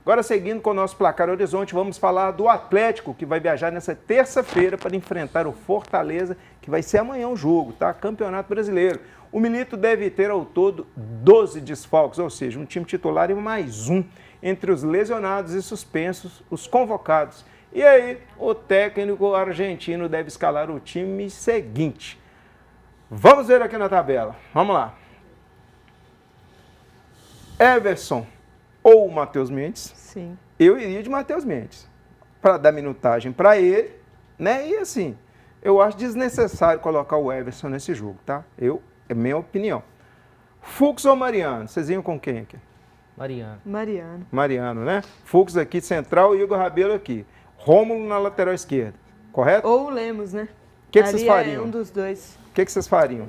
Agora, seguindo com o nosso Placar Horizonte, vamos falar do Atlético, que vai viajar nessa terça-feira para enfrentar o Fortaleza, que vai ser amanhã o jogo, tá? Campeonato Brasileiro. O Milito deve ter ao todo 12 desfalques, ou seja, um time titular e mais um. Entre os lesionados e suspensos, os convocados. E aí, o técnico argentino deve escalar o time seguinte. Vamos ver aqui na tabela. Vamos lá. Everson ou Matheus Mendes. Sim. Eu iria de Matheus Mendes, para dar minutagem para ele, né? E assim, eu acho desnecessário colocar o Everson nesse jogo, tá? É minha opinião. Fux ou Mariano? Vocês iam com quem aqui? Mariano, né? Fux aqui central e Igor Rabelo aqui. Rômulo na lateral esquerda, correto? Ou o Lemos, né? O que vocês fariam? É um dos dois. O que vocês fariam?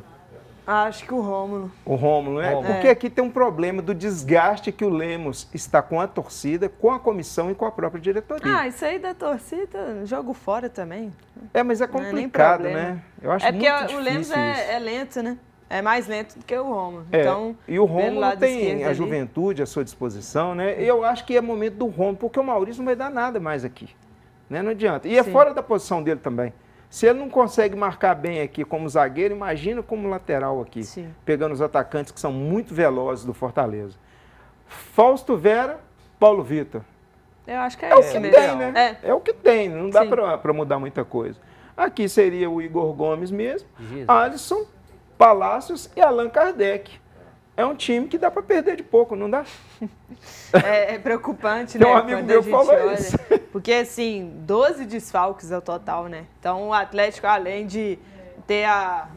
Acho que o Rômulo. O Rômulo, né? Porque aqui tem um problema do desgaste que o Lemos está com a torcida, com a comissão e com a própria diretoria. Ah, isso aí da torcida, jogo fora também. Mas é complicado, né? Eu acho muito difícil. Porque o Lemos é lento, né? É mais lento do que o Rômulo. Então, e o Rômulo tem a juventude à sua disposição, né? E eu acho que é momento do Rômulo, porque o Maurício não vai dar nada mais aqui. Né? Não adianta. E é fora da posição dele também. Se ele não consegue marcar bem aqui como zagueiro, imagina como lateral aqui. Sim. Pegando os atacantes que são muito velozes do Fortaleza. Fausto Vera, Paulo Vitor. Eu acho que é o isso que mesmo. tem, né? É o que tem, não dá para mudar muita coisa. Aqui seria o Igor Gomes mesmo, Alisson, Palácios e Allan Kardec. É um time que dá para perder de pouco, não dá? É preocupante, né? Tem um amigo meu que falou isso. Porque, assim, 12 desfalques é o total, né? Então, o Atlético, além de ter a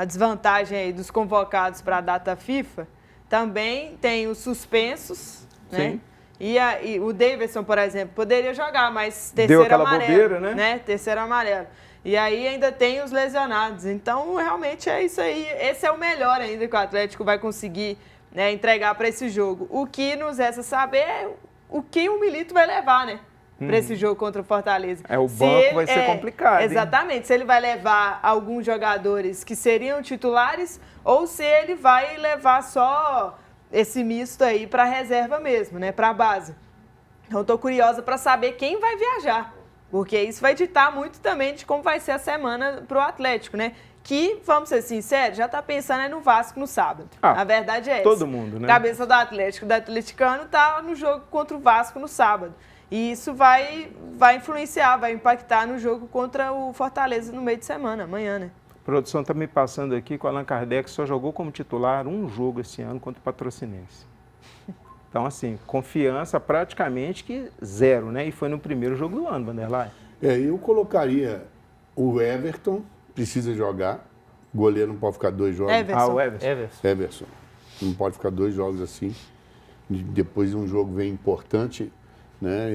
desvantagem aí dos convocados para a data FIFA, também tem os suspensos, né? Sim. E o Davidson, por exemplo, poderia jogar, mas terceiro amarelo. Bobeira, né? Terceiro amarelo. E aí ainda tem os lesionados. Então, realmente é isso aí. Esse é o melhor ainda que o Atlético vai conseguir, né, entregar para esse jogo. O que nos resta saber é o que o Milito vai levar, né? Para esse jogo contra o Fortaleza. O banco vai ser complicado. Exatamente. Hein? Se ele vai levar alguns jogadores que seriam titulares ou se ele vai levar só esse misto aí para a reserva mesmo, né? Para a base. Então, estou curiosa para saber quem vai viajar. Porque isso vai ditar muito também de como vai ser a semana para o Atlético, né? Que, vamos ser sinceros, já está pensando no Vasco no sábado. A verdade é essa. Todo mundo, né? Cabeça do Atlético, do atleticano, está no jogo contra o Vasco no sábado. E isso vai influenciar, vai impactar no jogo contra o Fortaleza no meio de semana, amanhã, né? A produção está me passando aqui que o Allan Kardec só jogou como titular um jogo esse ano contra o Patrocinense. Então, assim, confiança praticamente que zero, né? E foi no primeiro jogo do ano, Vanderlei. Eu colocaria o Everton, precisa jogar. O goleiro não pode ficar 2 jogos. Everson. Everson. Não pode ficar 2 jogos assim. Depois um jogo bem importante, né?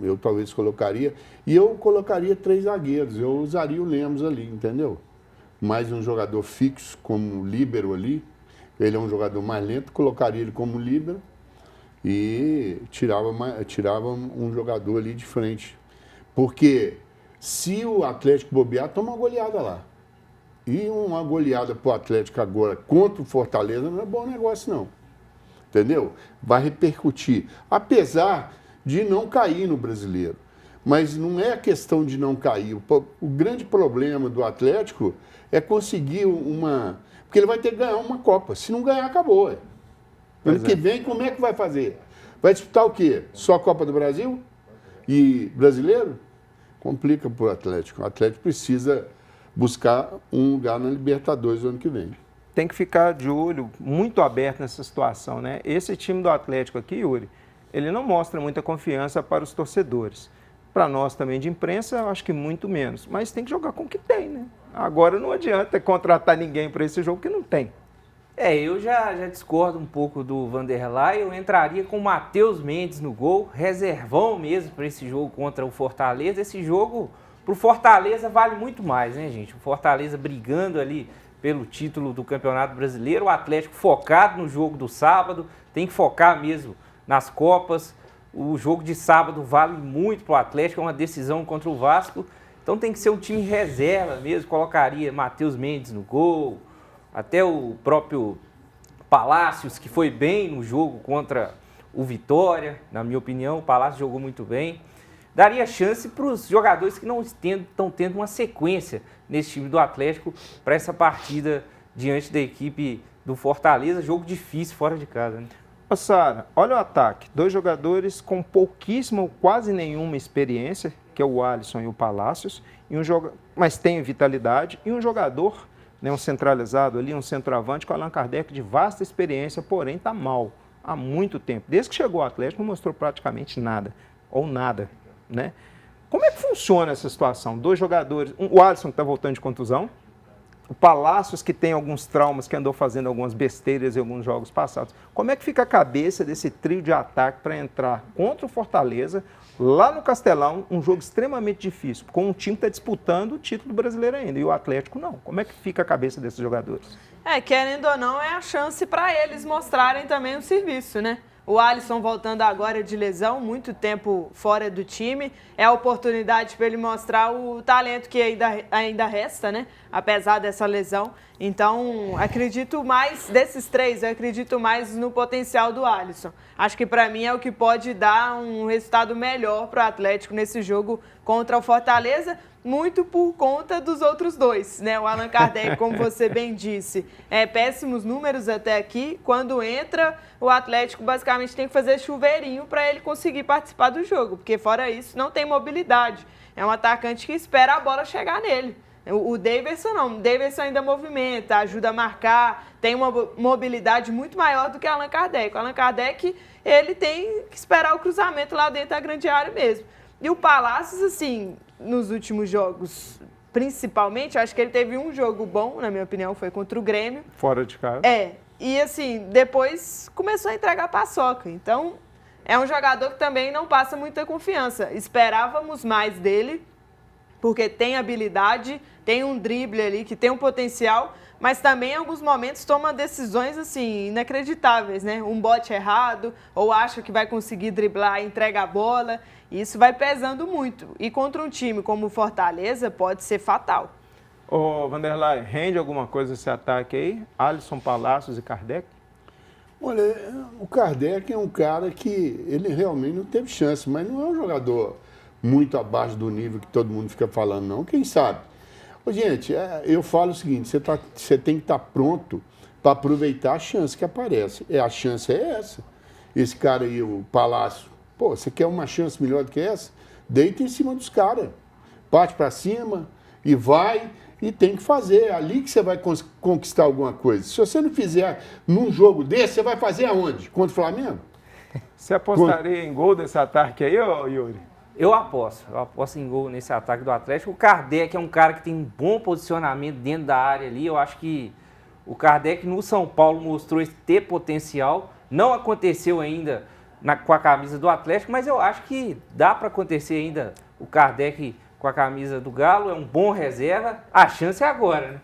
Eu talvez colocaria. E eu colocaria 3 zagueiros. Eu usaria o Lemos ali, entendeu? Mais um jogador fixo como líbero ali. Ele é um jogador mais lento, colocaria ele como líbero e tirava um jogador ali de frente. Porque se o Atlético bobear, toma uma goleada lá. E uma goleada para o Atlético agora contra o Fortaleza não é bom negócio, não. Entendeu? Vai repercutir. Apesar de não cair no Brasileiro. Mas não é a questão de não cair. O grande problema do Atlético é conseguir porque ele vai ter que ganhar uma Copa. Se não ganhar, acabou. Ano que vem, como é que vai fazer? Vai disputar o quê? Só a Copa do Brasil? E brasileiro? Complica para o Atlético. O Atlético precisa buscar um lugar na Libertadores no ano que vem. Tem que ficar de olho muito aberto nessa situação, né? Esse time do Atlético aqui, Yuri, ele não mostra muita confiança para os torcedores. Para nós também de imprensa, eu acho que muito menos. Mas tem que jogar com o que tem, né? Agora não adianta contratar ninguém para esse jogo que não tem. Eu já discordo um pouco do Vanderlei. Eu entraria com o Matheus Mendes no gol, reservão mesmo para esse jogo contra o Fortaleza. Esse jogo para o Fortaleza vale muito mais, né, gente? O Fortaleza brigando ali pelo título do Campeonato Brasileiro, o Atlético focado no jogo do sábado, tem que focar mesmo nas Copas. O jogo de sábado vale muito para o Atlético, é uma decisão contra o Vasco. Então tem que ser um time reserva mesmo, colocaria Matheus Mendes no gol, até o próprio Palácios, que foi bem no jogo contra o Vitória, na minha opinião. O Palácio jogou muito bem. Daria chance para os jogadores que não estão tendo uma sequência nesse time do Atlético para essa partida diante da equipe do Fortaleza. Jogo difícil fora de casa, né? Ô, Sara, olha o ataque. 2 jogadores com pouquíssima ou quase nenhuma experiência, que é o Alisson e o Palácios, mas tem vitalidade, e um jogador, né, um centralizado ali, um centroavante com o Allan Kardec de vasta experiência, porém está mal há muito tempo. Desde que chegou ao Atlético não mostrou praticamente nada, ou nada, né? Como é que funciona essa situação? 2 jogadores, o Alisson que está voltando de contusão, o Palácios que tem alguns traumas, que andou fazendo algumas besteiras em alguns jogos passados. Como é que fica a cabeça desse trio de ataque para entrar contra o Fortaleza, lá no Castelão, um jogo extremamente difícil, com um time que está disputando o título brasileiro ainda, e o Atlético não? Como é que fica a cabeça desses jogadores? Querendo ou não, é a chance para eles mostrarem também o serviço, né? O Alisson voltando agora de lesão, muito tempo fora do time. É a oportunidade para ele mostrar o talento que ainda resta, né? Apesar dessa lesão. Então, acredito mais, desses 3, eu acredito mais no potencial do Alisson. Acho que para mim é o que pode dar um resultado melhor para o Atlético nesse jogo contra o Fortaleza, muito por conta dos outros 2, né? O Allan Kardec, como você bem disse, péssimos números até aqui. Quando entra, o Atlético basicamente tem que fazer chuveirinho para ele conseguir participar do jogo, porque fora isso não tem mobilidade. É um atacante que espera a bola chegar nele. O Daverson não, o Daverson ainda movimenta, ajuda a marcar, tem uma mobilidade muito maior do que o Allan Kardec. O Allan Kardec, ele tem que esperar o cruzamento lá dentro da grande área mesmo. E o Palácios, assim, nos últimos jogos, principalmente, acho que ele teve um jogo bom, na minha opinião, foi contra o Grêmio. Fora de casa. E assim, depois começou a entregar paçoca. Então, é um jogador que também não passa muita confiança. Esperávamos mais dele, porque tem habilidade, tem um drible ali, que tem um potencial, mas também em alguns momentos toma decisões assim inacreditáveis, né? Um bote errado, ou acha que vai conseguir driblar e entrega a bola. Isso vai pesando muito. E contra um time como o Fortaleza, pode ser fatal. Ô, Vanderlei, rende alguma coisa esse ataque aí? Alisson, Palácios e Kardec? Olha, o Kardec é um cara que ele realmente não teve chance, mas não é um jogador muito abaixo do nível que todo mundo fica falando, não. Quem sabe? Ô, gente, eu falo o seguinte, você tem que estar pronto para aproveitar a chance que aparece. A chance é essa. Esse cara aí, o Palácio, pô, você quer uma chance melhor do que essa? Deita em cima dos caras. Parte para cima e vai, e tem que fazer. É ali que você vai conquistar alguma coisa. Se você não fizer num jogo desse, você vai fazer aonde? Contra o Flamengo? Você apostaria em gol desse ataque aí, ô Yuri? Eu aposto em gol nesse ataque do Atlético. O Kardec é um cara que tem um bom posicionamento dentro da área ali. Eu acho que o Kardec no São Paulo mostrou ter potencial. Não aconteceu ainda com a camisa do Atlético, mas eu acho que dá para acontecer ainda o Kardec com a camisa do Galo. É um bom reserva. A chance é agora, né?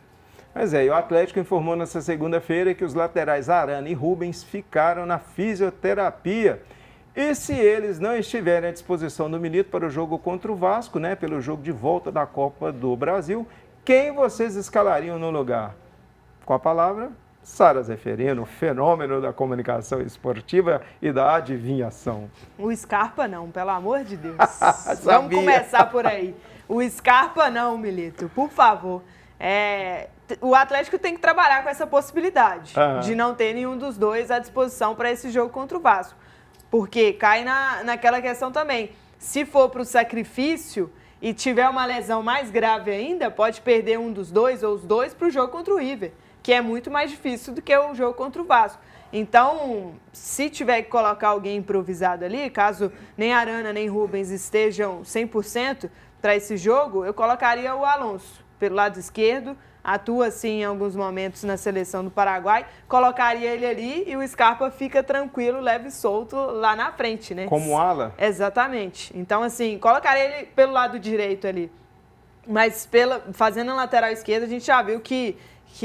Mas e o Atlético informou nessa segunda-feira que os laterais Arana e Rubens ficaram na fisioterapia. E se eles não estiverem à disposição do Milito para o jogo contra o Vasco, né, pelo jogo de volta da Copa do Brasil, quem vocês escalariam no lugar? Com a palavra, Sara Zeferino, fenômeno da comunicação esportiva e da adivinhação. O Scarpa não, pelo amor de Deus. Vamos começar por aí. O Scarpa não, Milito, por favor. O Atlético tem que trabalhar com essa possibilidade de não ter nenhum dos 2 à disposição para esse jogo contra o Vasco. Porque cai naquela questão também. Se for para o sacrifício e tiver uma lesão mais grave ainda, pode perder um dos 2 ou os 2 para o jogo contra o River, que é muito mais difícil do que o jogo contra o Vasco. Então, se tiver que colocar alguém improvisado ali, caso nem Arana nem Rubens estejam 100% para esse jogo, eu colocaria o Alonso pelo lado esquerdo, atua assim em alguns momentos na seleção do Paraguai, colocaria ele ali e o Scarpa fica tranquilo, leve e solto lá na frente, né? Como ala? Exatamente. Então, assim, colocaria ele pelo lado direito ali. Mas fazendo a lateral esquerda, a gente já viu que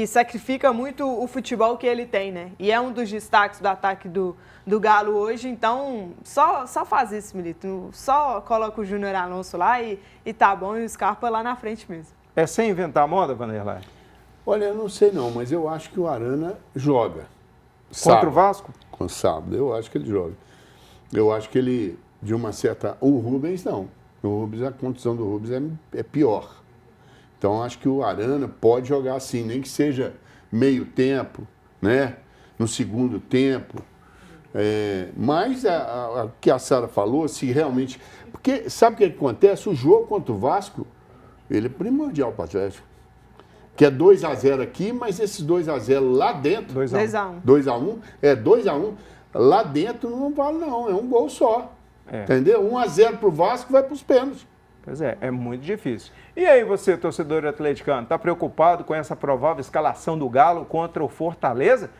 sacrifica muito o futebol que ele tem, né? E é um dos destaques do ataque do Galo hoje, então só faz isso, Milito. Só coloca o Júnior Alonso lá e tá bom, e o Scarpa lá na frente mesmo. É sem inventar moda, Vanderlei? Olha, eu não sei não, mas eu acho que o Arana joga. Contra o Vasco? Com sábado, eu acho que ele joga. Eu acho que ele, de uma certa... O Rubens, não. O Rubens, a condição do Rubens é pior. Então, acho que o Arana pode jogar assim, nem que seja meio tempo, né? No segundo tempo. Mas o que a Sara falou, se realmente... Porque sabe o que acontece? O jogo contra o Vasco, ele é primordial para o Atlético. Que é 2-0 aqui, mas esses 2-0 lá dentro... 2-1. 2-1. 2-1. Lá dentro não vale não, é um gol só. Entendeu? 1-0 para o Vasco, vai para os pênaltis. Pois é muito difícil. E aí você, torcedor atleticano, está preocupado com essa provável escalação do Galo contra o Fortaleza?